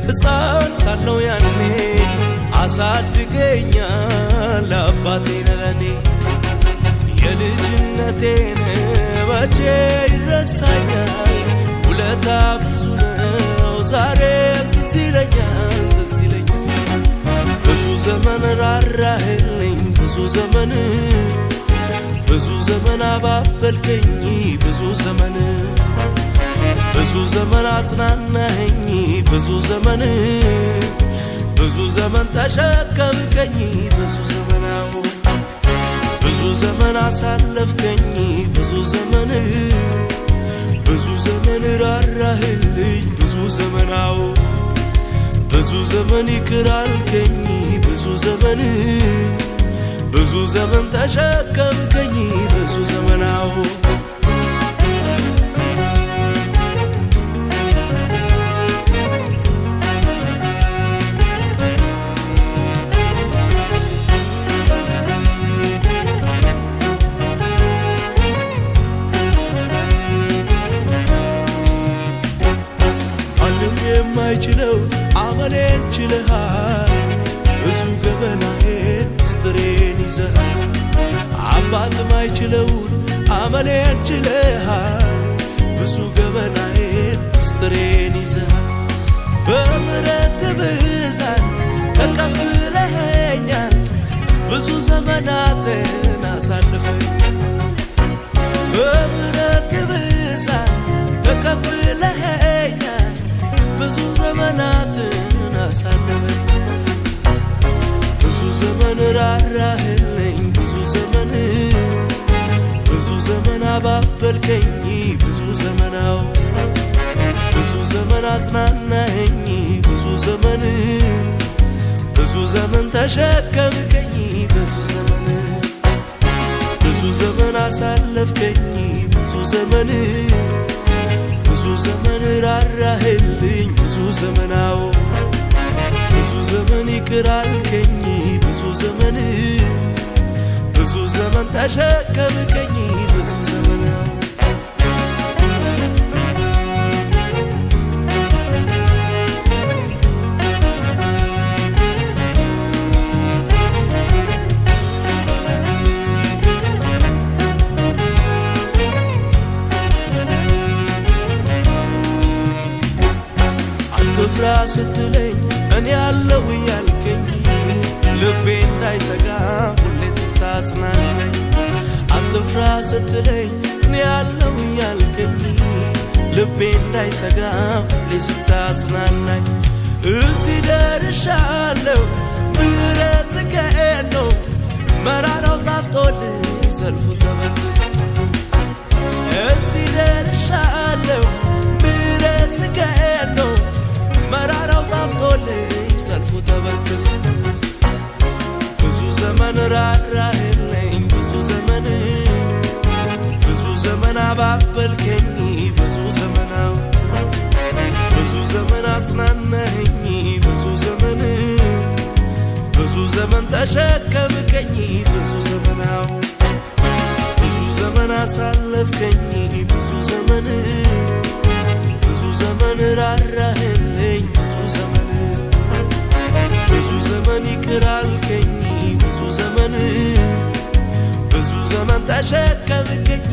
ሕፃን ሳለሁ ያኔ አሳድገኛል አባቴ ለኔ የልጅነቴን መቼ ይረሳኛል ውለታ ብዙ ነው ዛሬም ትዝ ይለኛል ብዙ ዘመን ራራህልኝ ብዙ ዘመን አባበልከኝ ብዙ ዘመን አጽናናኸኝ ብዙ ዘመን ተሸከምከኝ ብዙ ዘመን አሳለፍከኝ ብዙ ዘመን ራራህልኝ ብዙ ዘመን ይቅር አልከኝ ብዙ ዘመን ተሸከምከኝ ብዙ ዘመናው ዓለም የማይችለው አመሌን ችለሃል ብዙ ገበናዬን ምስጢሬን ይዘሃል አባት ማይችለውን አመሌን ችለሃል ብዙ ገበናዬን ምስጢሬን ይዘሃል በምሕረት ብዛት ተቀብለኸኛል ብዙ ዘመናትን አሳልፈኛል በምሕረት ብዛት ተቀብለኸኛል ብዙ ዘመናትን አሳልፈኛል ብዙ ዘመን ራራህልኝ ብዙ ዘመን አባበልከኝ ብዙ ዘመን አጽናናኸኝ ብዙ ዘመን ተሸከምከኝ ብዙ ዘመን አሳለፍከኝ ብዙ ዘመን ራራህልኝ ብዙ ዘመን ይቅር አልከኝ ብዙ ዘመን ተሸከምከኝ ብዙ ዘመን አትፍራ ስትለኝ እኔ ያለው ያልከኝ ልቤ እንዳይሰጋ ሁሌ ትታጽናናኝ አትፍራ ስትለኝ እኔ ያለው ያልከኝ ልቤ እንዳይሰጋ ሁሌ ስታጽናናኝ እዚህ ደርሻለሁ ምሕረትህ ነው መራራው ጣፍጦልኝ ሰልፉ ተበትኖ እዚህ ደርሻለሁ ምሕረትህ ነው መራራው ጣፍጦልኝ ሰልፉ ተበትኖ ብዙ ዘመን ራራህልኝ ብዙ ዘመን አባበልከኝ ብዙ ዘመን አጽናናኸኝ ብዙ ዘመን ተሸከምከኝ ብዙ ዘመን አሳለፍከኝ ብዙ ዘመን ራራህልኝ ብዙ ዘመን ይቅር አልከኝ ብዙ ዘመን ተሸከምከኝ